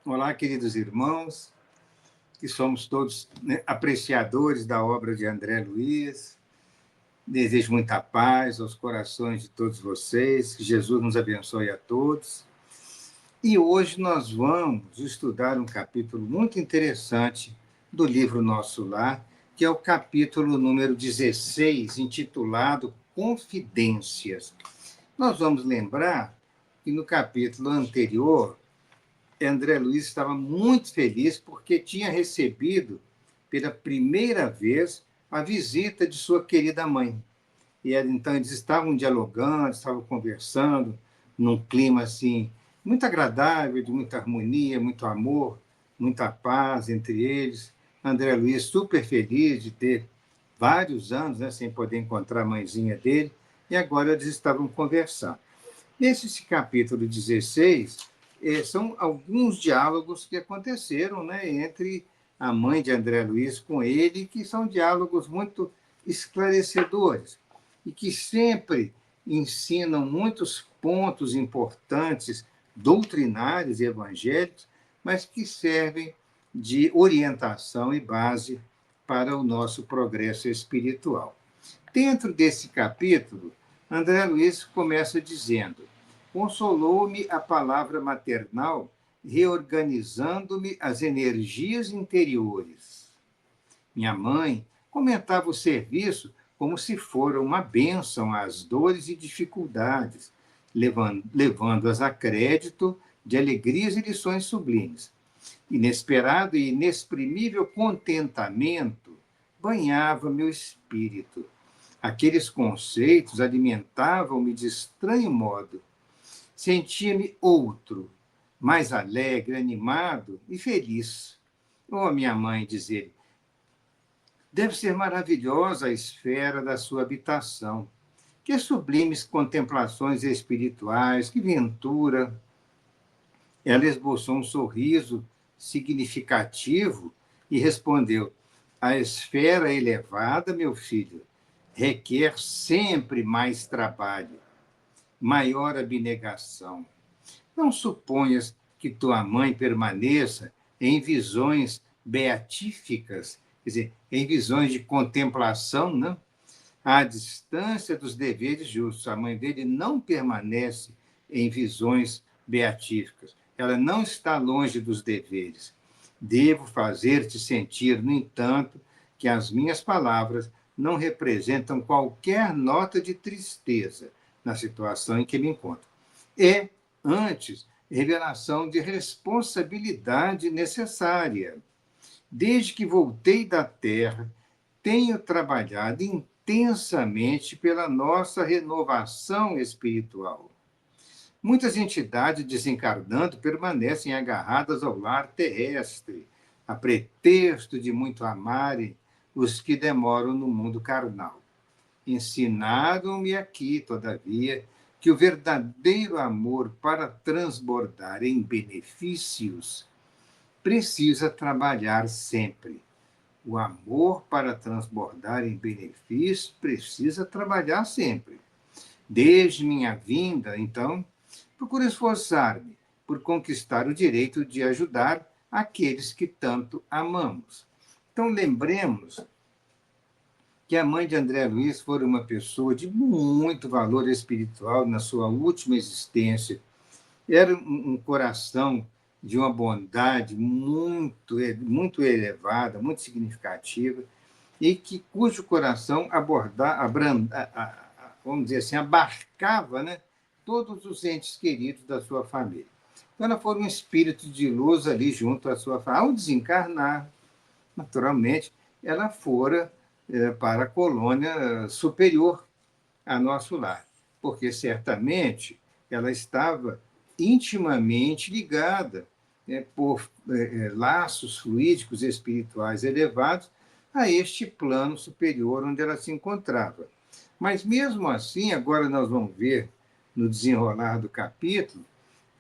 Olá, queridos irmãos, que somos todos, né, apreciadores da obra de André Luiz. Desejo muita paz aos corações de todos vocês, que Jesus nos abençoe a todos. E hoje nós vamos estudar um capítulo muito interessante do livro Nosso Lar, que é o capítulo número 16, intitulado Confidências. Nós vamos lembrar que no capítulo anterior, André Luiz estava muito feliz porque tinha recebido, pela primeira vez, a visita de sua querida mãe. Então eles estavam dialogando, estavam conversando, num clima assim muito agradável, de muita harmonia, muito amor, muita paz entre eles. André Luiz super feliz de ter vários anos, né, sem poder encontrar a mãezinha dele, e agora eles estavam conversando. Nesse capítulo 16, são alguns diálogos que aconteceram, né, entre a mãe de André Luiz com ele, que são diálogos muito esclarecedores e que sempre ensinam muitos pontos importantes doutrinários e evangélicos, mas que servem de orientação e base para o nosso progresso espiritual. Dentro desse capítulo, André Luiz começa dizendo: consolou-me a palavra maternal, reorganizando-me as energias interiores. Minha mãe comentava o serviço como se fora uma bênção às dores e dificuldades, levando-as a crédito de alegrias e lições sublimes. Inesperado e inexprimível contentamento banhava meu espírito. Aqueles conceitos alimentavam-me de estranho modo. Sentia-me outro, mais alegre, animado e feliz. Oh, minha mãe, diz ele, deve ser maravilhosa a esfera da sua habitação. Que sublimes contemplações espirituais, que ventura! Ela esboçou um sorriso significativo e respondeu: a esfera elevada, meu filho, requer sempre mais trabalho, maior abnegação. Não suponhas que tua mãe permaneça em visões beatíficas, quer dizer, em visões de contemplação, não? À distância dos deveres justos. A mãe dele não permanece em visões beatíficas. Ela não está longe dos deveres. Devo fazer-te sentir, no entanto, que as minhas palavras não representam qualquer nota de tristeza na situação em que me encontro. É, antes, revelação de responsabilidade necessária. Desde que voltei da Terra, tenho trabalhado intensamente pela nossa renovação espiritual. Muitas entidades desencarnando permanecem agarradas ao lar terrestre, a pretexto de muito amarem os que demoram no mundo carnal. Ensinaram-me aqui, todavia, que o verdadeiro amor, para transbordar em benefícios, precisa trabalhar sempre. O amor, para transbordar em benefícios, precisa trabalhar sempre. Desde minha vinda, então, procuro esforçar-me por conquistar o direito de ajudar aqueles que tanto amamos. Então, lembremos que a mãe de André Luiz foi uma pessoa de muito valor espiritual na sua última existência. Era um coração de uma bondade muito elevada, muito significativa, e cujo coração vamos dizer assim, abarcava, né, todos os entes queridos da sua família. Então, ela foi um espírito de luz ali junto à sua família. Ao desencarnar, naturalmente, ela fora para a colônia superior a nosso lar, porque certamente ela estava intimamente ligada, por laços fluídicos espirituais elevados a este plano superior onde ela se encontrava. Mas mesmo assim, agora nós vamos ver no desenrolar do capítulo,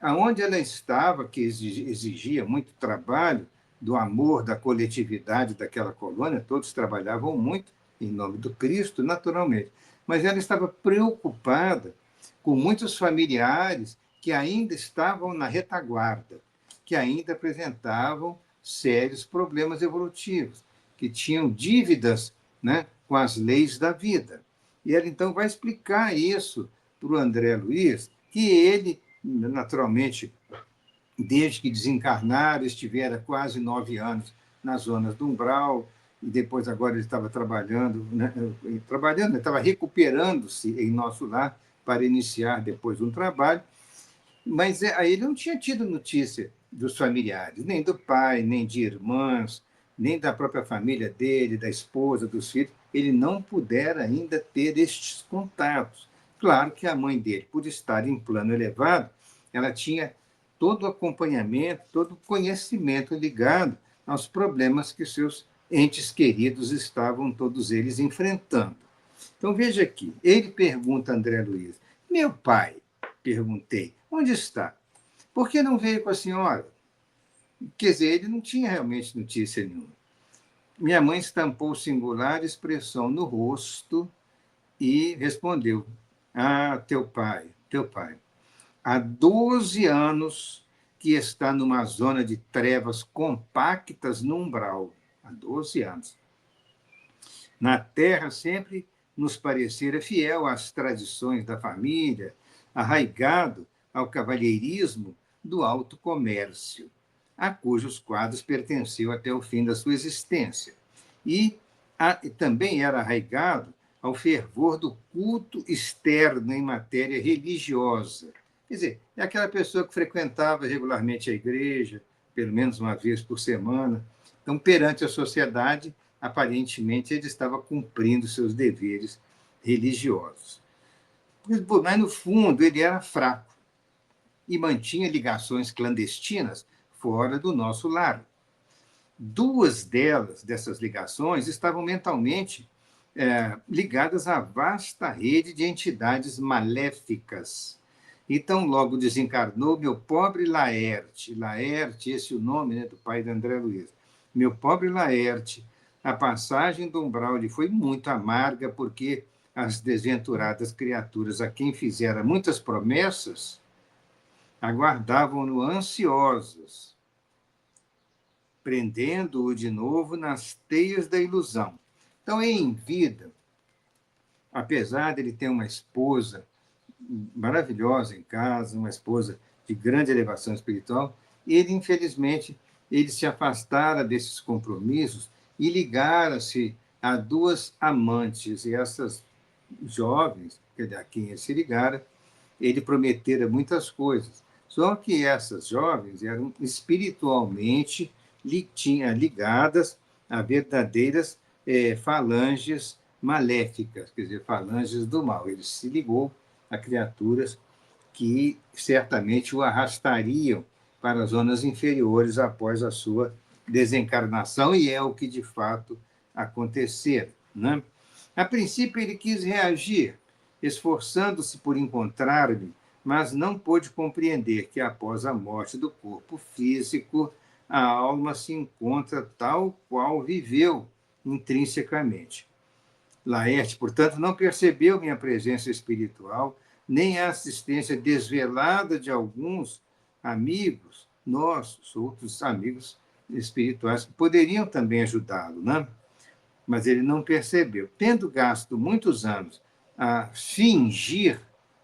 aonde ela estava, que exigia muito trabalho, do amor, da coletividade daquela colônia, todos trabalhavam muito em nome do Cristo, naturalmente, mas ela estava preocupada com muitos familiares que ainda estavam na retaguarda. que ainda apresentavam sérios problemas evolutivos, que tinham dívidas, né, com as leis da vida. E ela, então, vai explicar isso para o André Luiz, que ele, naturalmente, desde que desencarnaram, estivera quase 9 anos nas zonas do umbral, e depois agora ele estava trabalhando, né, estava recuperando-se em nosso lar para iniciar depois um trabalho, mas aí ele não tinha tido notícia dos familiares, nem do pai, nem de irmãs, nem da própria família dele, da esposa, dos filhos. Ele não pudera ainda ter estes contatos. Claro que a mãe dele, por estar em plano elevado, ela tinha todo o acompanhamento, todo o conhecimento ligado aos problemas que seus entes queridos estavam todos eles enfrentando. Então veja aqui, ele pergunta a André Luiz: meu pai, perguntei, onde está? Por que não veio com a senhora? Quer dizer, ele não tinha realmente notícia nenhuma. Minha mãe estampou singular expressão no rosto e respondeu: ah, teu pai, teu pai. Há 12 anos que está numa zona de trevas compactas no umbral. Há 12 anos. Na terra sempre nos parecera fiel às tradições da família, arraigado ao cavalheirismo do alto comércio, a cujos quadros pertenceu até o fim da sua existência. E também era arraigado ao fervor do culto externo em matéria religiosa. Quer dizer, é aquela pessoa que frequentava regularmente a igreja, pelo menos uma vez por semana. Então, perante a sociedade, aparentemente ele estava cumprindo seus deveres religiosos. Mas, no fundo, ele era fraco e mantinha ligações clandestinas fora do nosso lar. Duas dessas ligações, estavam mentalmente ligadas à vasta rede de entidades maléficas. Então, logo desencarnou meu pobre Laerte. Laerte, esse é o nome, né, do pai de André Luiz. Meu pobre Laerte, a passagem do umbral lhe foi muito amarga, porque as desventuradas criaturas a quem fizera muitas promessas aguardavam-no ansiosas, prendendo-o de novo nas teias da ilusão. Então, em vida, apesar de ele ter uma esposa maravilhosa em casa, uma esposa de grande elevação espiritual, ele, infelizmente, ele se afastara desses compromissos e ligara-se a duas amantes. E essas jovens, a quem ele se ligara, ele prometera muitas coisas. Só que essas jovens eram espiritualmente ligadas a verdadeiras falanges maléficas, quer dizer, falanges do mal. Ele se ligou a criaturas que certamente o arrastariam para as zonas inferiores após a sua desencarnação, e é o que de fato aconteceu, né? A princípio, ele quis reagir, esforçando-se por encontrar-me, mas não pôde compreender que, após a morte do corpo físico, a alma se encontra tal qual viveu intrinsecamente. Laerte, portanto, não percebeu minha presença espiritual, nem a assistência desvelada de alguns amigos nossos, outros amigos espirituais, que poderiam também ajudá-lo, né? Mas ele não percebeu. Tendo gasto muitos anos a fingir,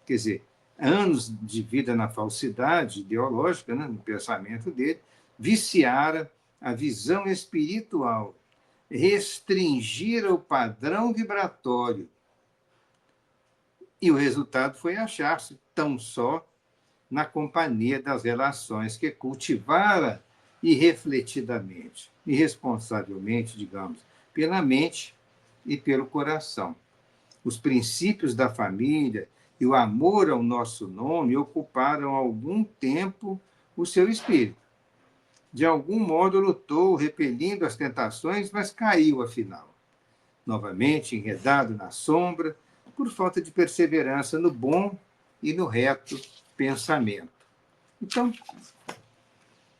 quer dizer, anos de vida na falsidade ideológica, né, no pensamento dele, viciara a visão espiritual, restringira o padrão vibratório. E o resultado foi achar-se tão só na companhia das relações que cultivara irrefletidamente, irresponsavelmente, digamos, pela mente e pelo coração. Os princípios da família e o amor ao nosso nome ocuparam algum tempo o seu espírito. De algum modo lutou, repelindo as tentações, mas caiu afinal. Novamente enredado na sombra, por falta de perseverança no bom e no reto pensamento. Então,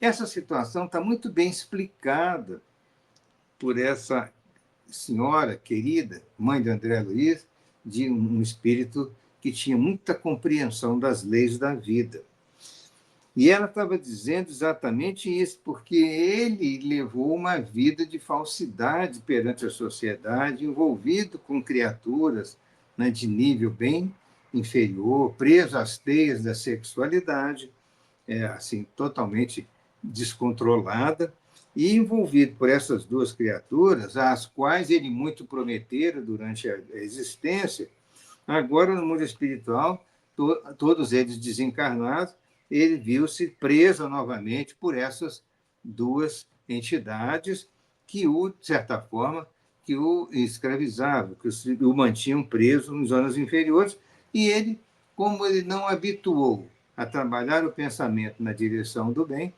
essa situação está muito bem explicada por essa senhora querida, mãe de André Luiz, de um espírito que tinha muita compreensão das leis da vida. E ela estava dizendo exatamente isso, porque ele levou uma vida de falsidade perante a sociedade, envolvido com criaturas, né, de nível bem inferior, preso às teias da sexualidade, assim, totalmente descontrolada, e envolvido por essas duas criaturas, às quais ele muito prometera durante a existência. Agora, no mundo espiritual, todos eles desencarnados, ele viu-se preso novamente por essas duas entidades que de certa forma, que o escravizavam, que o mantinham preso nas zonas inferiores, e ele, como ele não habituou a trabalhar o pensamento na direção do bem,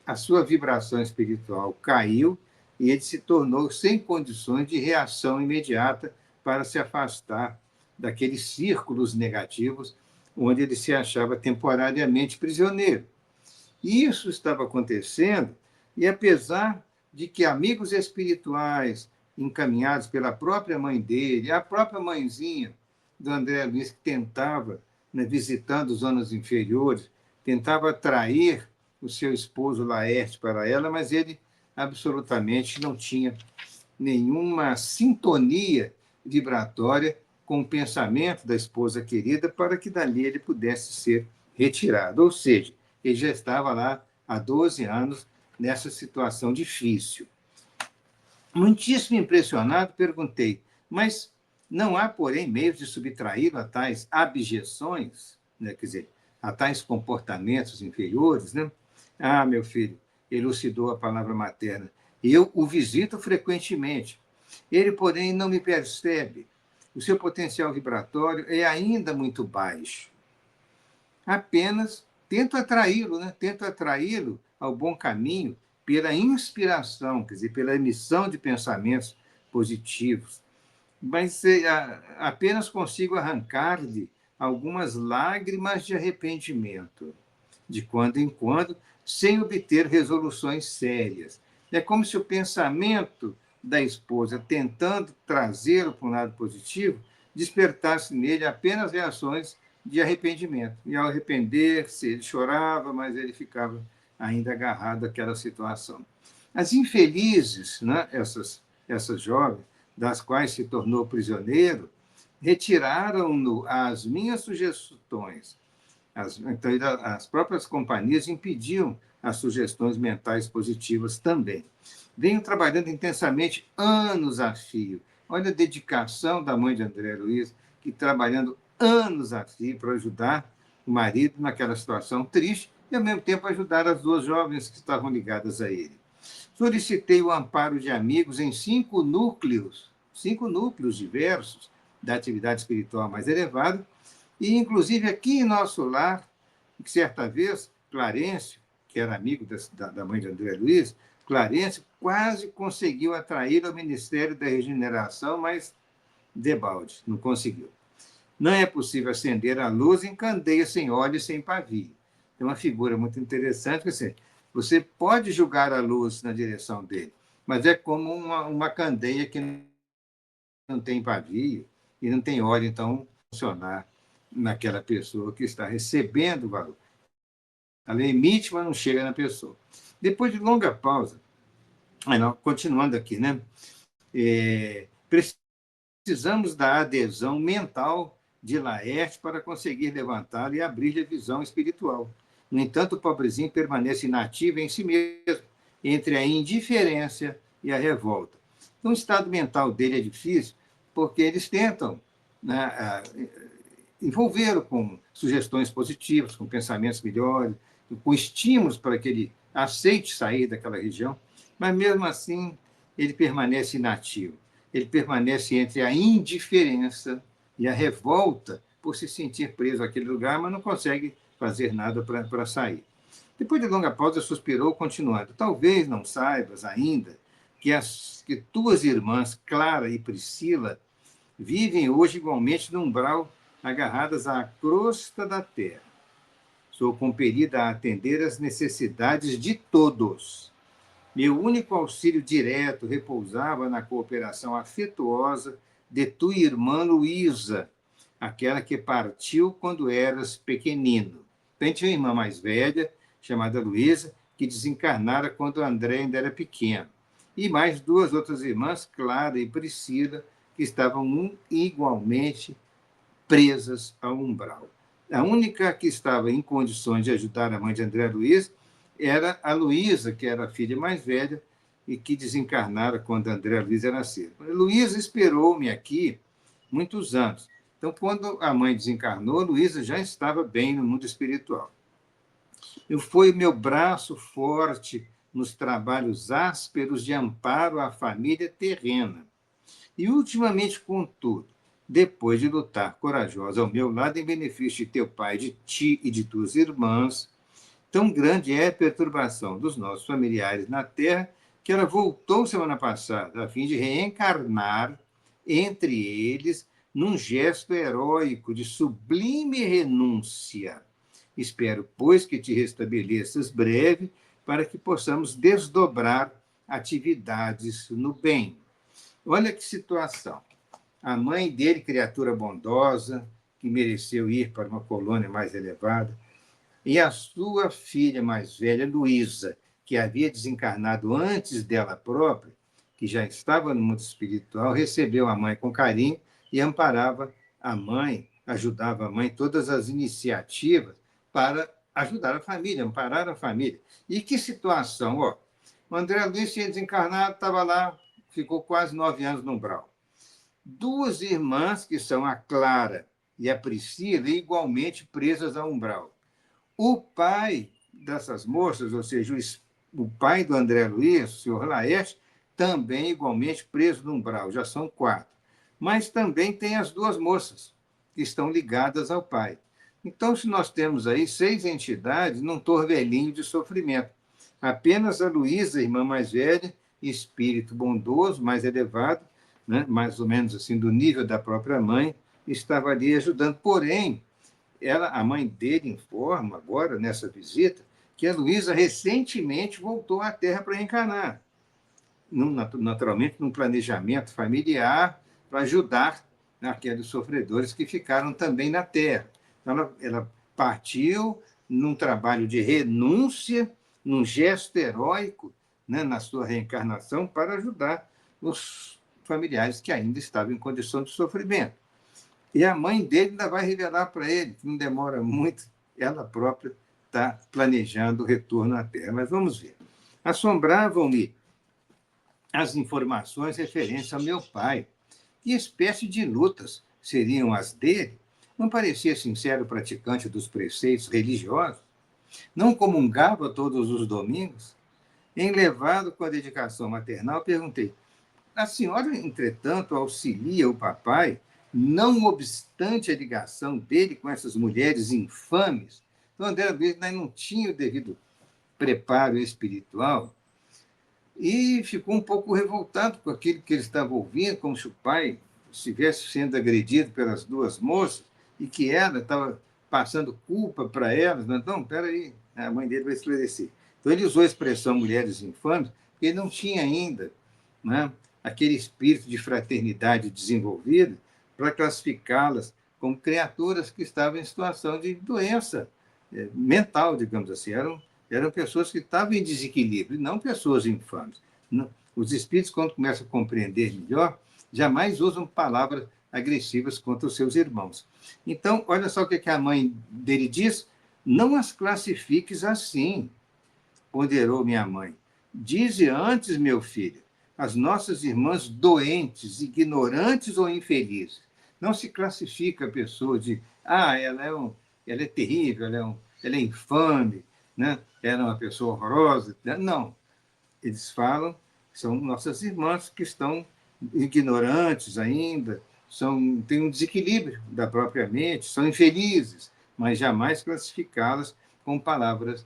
a sua vibração espiritual caiu e ele se tornou sem condições de reação imediata para se afastar daqueles círculos negativos onde ele se achava temporariamente prisioneiro. E isso estava acontecendo, e apesar de que amigos espirituais encaminhados pela própria mãe dele, a própria mãezinha do André Luiz, que tentava, né, visitando zonas inferiores, tentava atrair o seu esposo Laerte para ela, mas ele absolutamente não tinha nenhuma sintonia vibratória com o pensamento da esposa querida para que dali ele pudesse ser retirado. Ou seja, ele já estava lá há 12 anos nessa situação difícil. Muitíssimo impressionado, perguntei, mas não há, porém, meios de subtraí-lo a tais abjeções, né? Quer dizer, a tais comportamentos inferiores, né? Ah, meu filho, elucidou a palavra materna, eu o visito frequentemente. Ele, porém, não me percebe. O seu potencial vibratório é ainda muito baixo. Apenas tento atraí-lo, né? Tento atraí-lo ao bom caminho pela inspiração, quer dizer, pela emissão de pensamentos positivos. Mas apenas consigo arrancar-lhe algumas lágrimas de arrependimento, de quando em quando, sem obter resoluções sérias. É como se o pensamento da esposa, tentando trazê-lo para um lado positivo, despertasse nele apenas reações de arrependimento. E ao arrepender-se, ele chorava, mas ele ficava ainda agarrado àquela situação. As infelizes, né, essas jovens, das quais se tornou prisioneiro, retiraram-no às minhas sugestões. Então, as próprias companhias impediam as sugestões mentais positivas também. Venho trabalhando intensamente anos a fio. Olha a dedicação da mãe de André Luiz, que trabalhando anos a fio para ajudar o marido naquela situação triste e, ao mesmo tempo, ajudar as duas jovens que estavam ligadas a ele. Solicitei o amparo de amigos em 5 núcleos diversos da atividade espiritual mais elevada, e, inclusive, aqui em nosso lar, que certa vez, Clarencio, que era amigo da mãe de André Luiz, Clarencio quase conseguiu atrair ao Ministério da Regeneração, mas debalde, não conseguiu. Não é possível acender a luz em candeia sem óleo e sem pavio. É uma figura muito interessante, porque assim, você pode jogar a luz na direção dele, mas é como uma candeia que não tem pavio e não tem óleo, então, funcionar naquela pessoa que está recebendo o valor. Ela emite, mas não chega na pessoa. Depois de longa pausa, continuando aqui, né? Precisamos da adesão mental de Laerte para conseguir levantá-lo e abrir-lhe a visão espiritual. No entanto, o pobrezinho permanece inativo em si mesmo, entre a indiferença e a revolta. Então, o estado mental dele é difícil, porque eles tentam, né, envolvê-lo com sugestões positivas, com pensamentos melhores, com estímulos para que ele aceite sair daquela região, mas mesmo assim ele permanece inativo. Ele permanece entre a indiferença e a revolta por se sentir preso àquele lugar, mas não consegue fazer nada para sair. Depois de longa pausa, suspirou, continuando. Talvez não saibas ainda que tuas irmãs, Clara e Priscila, vivem hoje igualmente no umbral, agarradas à crosta da terra. Sou compelida a atender às necessidades de todos. Meu único auxílio direto repousava na cooperação afetuosa de tua irmã Luísa, aquela que partiu quando eras pequenino. Tem uma irmã mais velha, chamada Luísa, que desencarnara quando André ainda era pequeno. E mais duas outras irmãs, Clara e Priscila, que estavam igualmente presas ao umbral. A única que estava em condições de ajudar a mãe de André Luiz era a Luísa, que era a filha mais velha e que desencarnara quando André Luiz era nascido. Luísa esperou-me aqui muitos anos. Então, quando a mãe desencarnou, Luísa já estava bem no mundo espiritual. Foi o meu braço forte nos trabalhos ásperos de amparo à família terrena. E, ultimamente, contudo, depois de lutar corajosa ao meu lado em benefício de teu pai, de ti e de tuas irmãs, tão grande é a perturbação dos nossos familiares na Terra que ela voltou semana passada a fim de reencarnar entre eles num gesto heróico de sublime renúncia. Espero, pois, que te restabeleças breve para que possamos desdobrar atividades no bem. Olha que situação. A mãe dele, criatura bondosa, que mereceu ir para uma colônia mais elevada, e a sua filha mais velha, Luísa, que havia desencarnado antes dela própria, que já estava no mundo espiritual, recebeu a mãe com carinho e amparava a mãe, ajudava a mãe em todas as iniciativas para ajudar a família, amparar a família. E que situação, ó. O André Luiz tinha desencarnado, estava lá, ficou quase 9 anos no umbral. Duas irmãs, que são a Clara e a Priscila, igualmente presas ao umbral. O pai dessas moças, ou seja, o pai do André Luiz, o senhor Laerte, também igualmente preso no umbral, já são 4. Mas também tem as duas moças, que estão ligadas ao pai. Então, se nós temos aí 6 entidades num torvelinho de sofrimento. Apenas a Luísa, irmã mais velha, espírito bondoso, mais elevado, né, mais ou menos assim do nível da própria mãe, estava ali ajudando. Porém, a mãe dele informa agora, nessa visita, que a Luísa recentemente voltou à Terra para reencarnar, naturalmente num planejamento familiar para ajudar aqueles sofredores que ficaram também na Terra. Então, ela partiu num trabalho de renúncia, num gesto heróico, né, na sua reencarnação, para ajudar os familiares que ainda estavam em condição de sofrimento. E a mãe dele ainda vai revelar para ele, que não demora muito, ela própria está planejando o retorno à Terra. Mas vamos ver. Assombravam-me as informações referentes ao meu pai. Que espécie de lutas seriam as dele? Não parecia sincero praticante dos preceitos religiosos? Não comungava todos os domingos? Enlevado com a dedicação maternal, perguntei: a senhora, entretanto, auxilia o papai, não obstante a ligação dele com essas mulheres infames? Então, André Luiz não tinha o devido preparo espiritual e ficou um pouco revoltado com aquilo que ele estava ouvindo, como se o pai estivesse sendo agredido pelas duas moças e que ela estava passando culpa para elas. Então, espera aí, a mãe dele vai esclarecer. Então, ele usou a expressão mulheres infames, porque ele não tinha ainda, né, aquele espírito de fraternidade desenvolvido para classificá-las como criaturas que estavam em situação de doença mental, digamos assim. Eram pessoas que estavam em desequilíbrio, não pessoas infames. Os espíritos, quando começam a compreender melhor, jamais usam palavras agressivas contra os seus irmãos. Então, olha só o que a mãe dele diz: não as classifiques assim, ponderou minha mãe. Dize antes, meu filho, as nossas irmãs doentes, ignorantes ou infelizes. Não se classifica a pessoa de, ela é terrível, ela é infame, né? Ela é uma pessoa horrorosa. Não. Eles falam que são nossas irmãs que estão ignorantes ainda, têm um desequilíbrio da própria mente, são infelizes, mas jamais classificá-las com palavras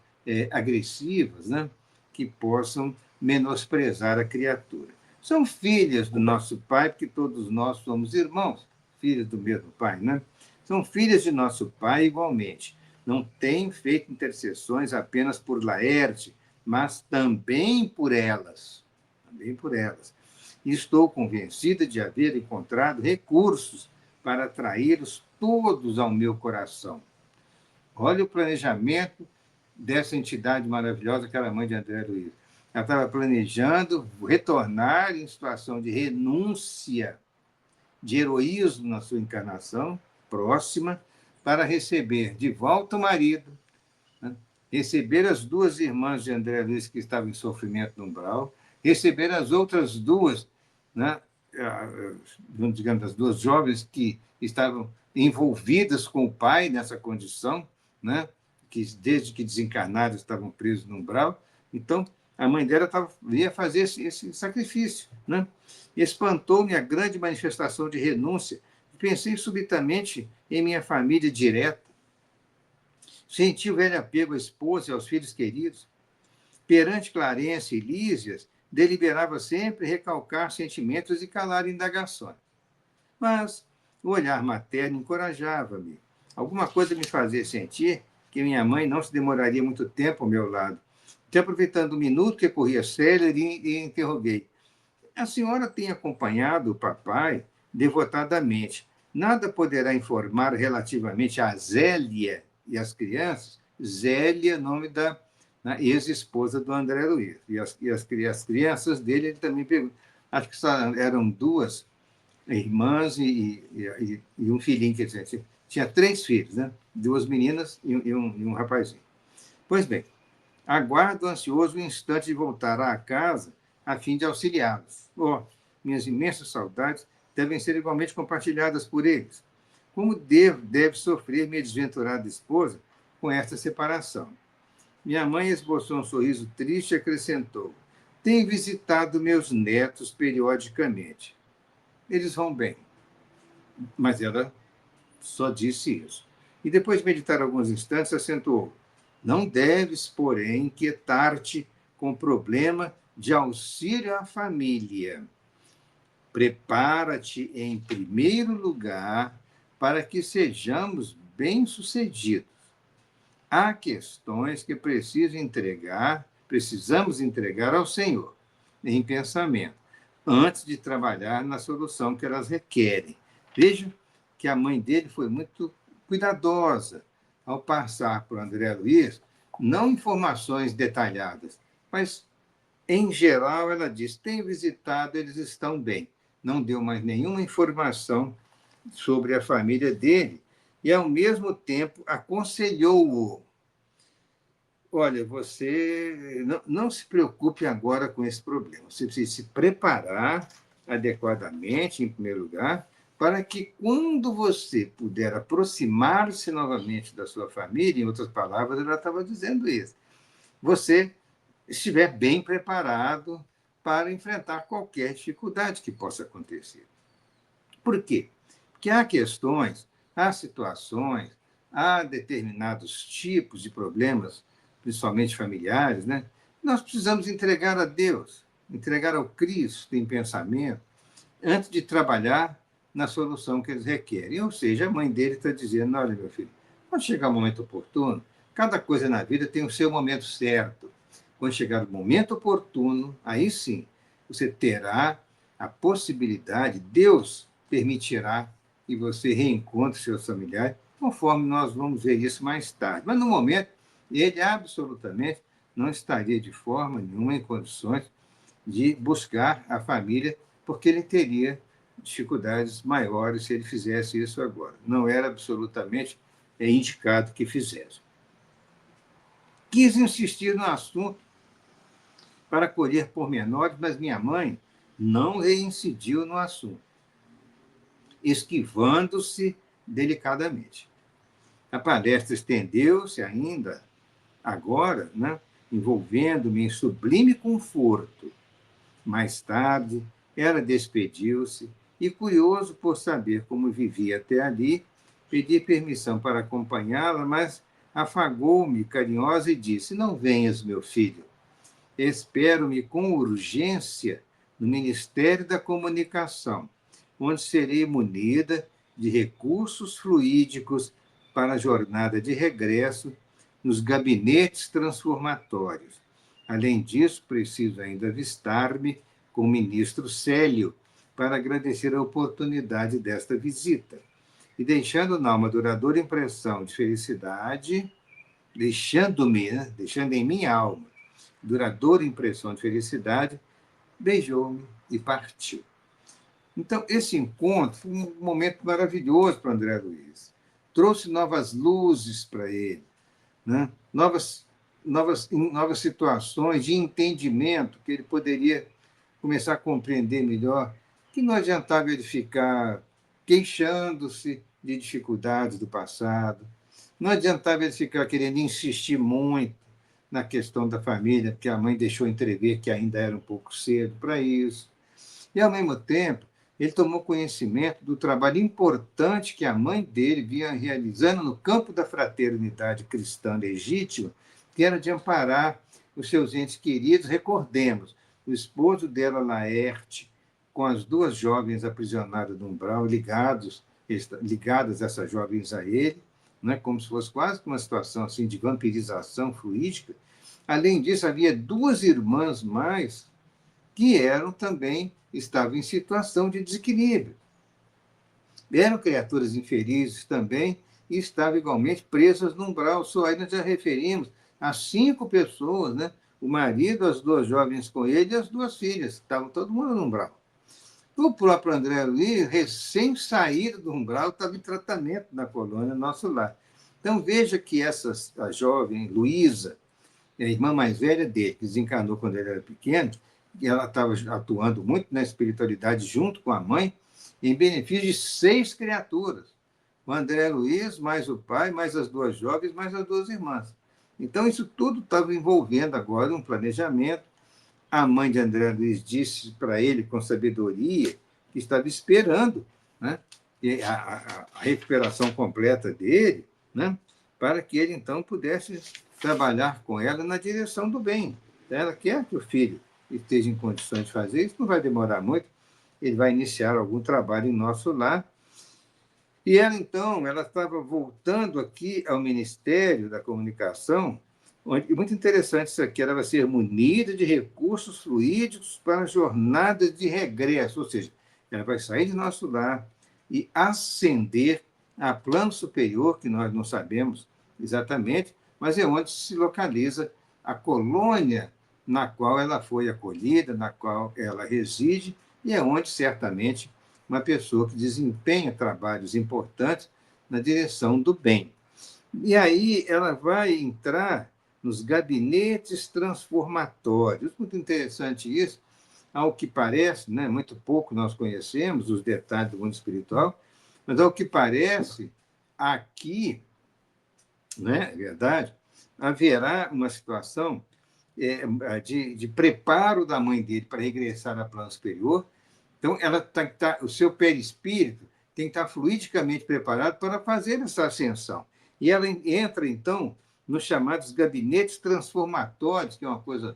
agressivas, né, que possam menosprezar a criatura. São filhas do nosso Pai, porque todos nós somos irmãos, filhos do mesmo Pai, né? São filhas de nosso Pai igualmente. Não tenho feito intercessões apenas por Laerte, mas também por elas. Também por elas. E estou convencida de haver encontrado recursos para atraí-los todos ao meu coração. Olha o planejamento dessa entidade maravilhosa que era a mãe de André Luiz. Ela estava planejando retornar em situação de renúncia, de heroísmo na sua encarnação próxima, para receber de volta o marido, né? Receber as duas irmãs de André Luiz que estavam em sofrimento no umbral, receber as outras duas, né? Digamos, as duas jovens que estavam envolvidas com o pai nessa condição, né? Que desde que desencarnados estavam presos no umbral. Então, a mãe dela ia fazer esse sacrifício, né? Espantou-me a grande manifestação de renúncia. Pensei subitamente em minha família direta. Senti o velho apego à esposa e aos filhos queridos. Perante Clarence e Lísias, deliberava sempre recalcar sentimentos e calar indagações. Mas o olhar materno encorajava-me. Alguma coisa me fazia sentir que minha mãe não se demoraria muito tempo ao meu lado. Então, aproveitando o minuto que corria célere, e interroguei: a senhora tem acompanhado o papai devotadamente. Nada poderá informar relativamente a Zélia e as crianças? Zélia, nome da, né, ex-esposa do André Luiz. E as crianças dele, ele também perguntou. Acho que só eram duas irmãs e um filhinho, quer dizer, tinha 3 filhos, né? 2 meninas e um rapazinho. Pois bem, aguardo ansioso o instante de voltar à casa a fim de auxiliá-los. Oh, minhas imensas saudades devem ser igualmente compartilhadas por eles. Como deve sofrer minha desventurada esposa com esta separação? Minha mãe esboçou um sorriso triste e acrescentou: tenho visitado meus netos periodicamente. Eles vão bem. Mas ela só disse isso. E depois de meditar alguns instantes, acentuou: não deves, porém, inquietar-te com o problema de auxílio à família. Prepara-te, em primeiro lugar, para que sejamos bem-sucedidos. Há questões que precisamos entregar ao Senhor, em pensamento, antes de trabalhar na solução que elas requerem. Veja que a mãe dele foi muito cuidadosa ao passar para o André Luiz, não informações detalhadas, mas, em geral, ela diz: tenho visitado, eles estão bem. Não deu mais nenhuma informação sobre a família dele e, ao mesmo tempo, aconselhou-o: olha, você não se preocupe agora com esse problema. Você precisa se preparar adequadamente, em primeiro lugar, para que, quando você puder aproximar-se novamente da sua família, em outras palavras, ela estava dizendo isso, você estiver bem preparado para enfrentar qualquer dificuldade que possa acontecer. Por quê? Porque há questões, há situações, há determinados tipos de problemas, principalmente familiares, né? Nós precisamos entregar a Deus, entregar ao Cristo em pensamento, antes de trabalhar na solução que eles requerem. Ou seja, a mãe dele está dizendo: olha, meu filho, quando chegar o momento oportuno, cada coisa na vida tem o seu momento certo. Quando chegar o momento oportuno, aí sim, você terá a possibilidade, Deus permitirá que você reencontre seus familiares, conforme nós vamos ver isso mais tarde. Mas, no momento, ele absolutamente não estaria de forma nenhuma em condições de buscar a família, porque ele teria dificuldades maiores se ele fizesse isso agora. Não era absolutamente indicado que fizesse. Quis insistir no assunto para colher pormenores, mas minha mãe não reincidiu no assunto, esquivando-se delicadamente. A palestra estendeu-se ainda, agora, né, envolvendo-me em sublime conforto. Mais tarde, ela despediu-se e, curioso por saber como vivia até ali, pedi permissão para acompanhá-la, mas afagou-me carinhosa e disse: não venhas, meu filho. Espero-me com urgência no Ministério da Comunicação, onde serei munida de recursos fluídicos para a jornada de regresso nos gabinetes transformatórios. Além disso, preciso ainda avistar-me com o ministro Célio para agradecer a oportunidade desta visita. E deixando na alma duradoura impressão de felicidade, deixando-me, né? Deixando em minha alma duradoura impressão de felicidade, beijou-me e partiu. Então, esse encontro foi um momento maravilhoso para André Luiz. Trouxe novas luzes para ele, né? Novas situações de entendimento que ele poderia começar a compreender melhor, que não adiantava ele ficar queixando-se de dificuldades do passado, não adiantava ele ficar querendo insistir muito na questão da família, porque a mãe deixou entrever que ainda era um pouco cedo para isso. E, ao mesmo tempo, ele tomou conhecimento do trabalho importante que a mãe dele vinha realizando no campo da fraternidade cristã legítima, que era de amparar os seus entes queridos. Recordemos, o esposo dela, Laerte, com as duas jovens aprisionadas no umbral, ligadas essas jovens a ele, né, como se fosse quase uma situação assim de vampirização fluídica. Além disso, havia duas irmãs mais que estavam em situação de desequilíbrio. Eram criaturas infelizes também e estavam igualmente presas no umbral. Só aí nós já referimos a 5 pessoas, né? O marido, as 2 jovens com ele e as 2 filhas. Estavam todo mundo no umbral. O próprio André Luiz, recém-saído do umbral, estava em tratamento na colônia Nosso Lar. Então, veja que a jovem Luísa, a irmã mais velha dele, que desencarnou quando ele era pequeno, e ela estava atuando muito na espiritualidade junto com a mãe, em benefício de 6 criaturas. O André Luiz, mais o pai, mais as 2 jovens, mais as 2 irmãs. Então, isso tudo estava envolvendo agora um planejamento. A mãe de André Luiz disse para ele, com sabedoria, que estava esperando, né, a recuperação completa dele, né, para que ele, então, pudesse trabalhar com ela na direção do bem. Ela quer que o filho esteja em condições de fazer isso, não vai demorar muito, ele vai iniciar algum trabalho em nosso lar. E ela, então, ela estava voltando aqui ao Ministério da Comunicação, onde, muito interessante isso aqui, ela vai ser munida de recursos fluídicos para jornadas de regresso, ou seja, ela vai sair de nosso lar e ascender a plano superior, que nós não sabemos exatamente, mas é onde se localiza a colônia na qual ela foi acolhida, na qual ela reside, e é onde, certamente, uma pessoa que desempenha trabalhos importantes na direção do bem. E aí ela vai entrar nos gabinetes transformatórios. Muito interessante isso. Ao que parece, né, muito pouco nós conhecemos os detalhes do mundo espiritual, mas ao que parece, aqui, né, é verdade, haverá uma situação de preparo da mãe dele para regressar a plano superior. Então, o seu perispírito tem que estar fluidicamente preparado para fazer essa ascensão. E ela entra, então, nos chamados gabinetes transformatórios, que é uma coisa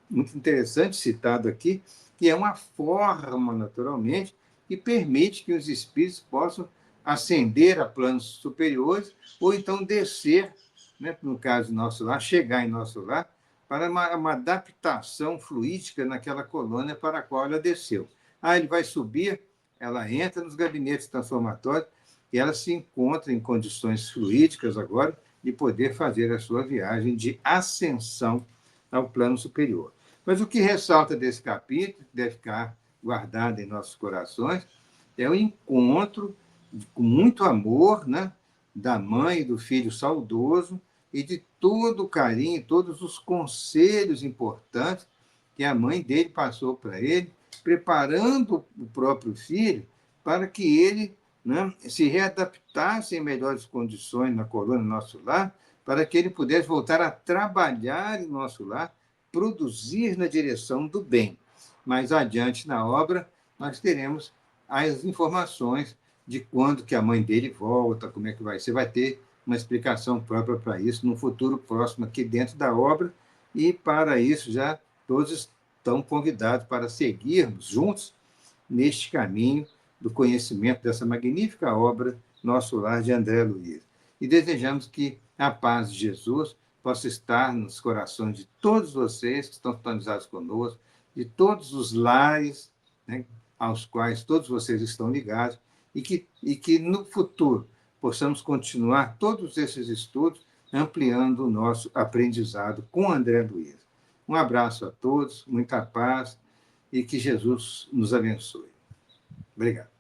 muito interessante citado aqui, que é uma forma, naturalmente, que permite que os espíritos possam ascender a planos superiores ou então descer, né, no caso nosso lar, chegar em nosso lar, para uma adaptação fluídica naquela colônia para a qual ela desceu. Ele vai subir, ela entra nos gabinetes transformatórios e ela se encontra em condições fluídicas agora de poder fazer a sua viagem de ascensão ao plano superior. Mas o que ressalta desse capítulo, que deve ficar guardado em nossos corações, é o encontro com muito amor, né, da mãe e do filho saudoso e de todo o carinho, todos os conselhos importantes que a mãe dele passou para ele, preparando o próprio filho para que ele, né, se readaptasse em melhores condições na colônia Nosso Lar, para que ele pudesse voltar a trabalhar em nosso lar, produzir na direção do bem. Mais adiante na obra, nós teremos as informações de quando que a mãe dele volta, como é que vai ser. Vai ter uma explicação própria para isso no futuro próximo aqui dentro da obra, e para isso já todos estão convidados para seguirmos juntos neste caminho do conhecimento dessa magnífica obra Nosso Lar, de André Luiz. E desejamos que a paz de Jesus possa estar nos corações de todos vocês que estão sintonizados conosco, de todos os lares, né, aos quais todos vocês estão ligados, e que no futuro possamos continuar todos esses estudos ampliando o nosso aprendizado com André Luiz. Um abraço a todos, muita paz e que Jesus nos abençoe. Obrigado.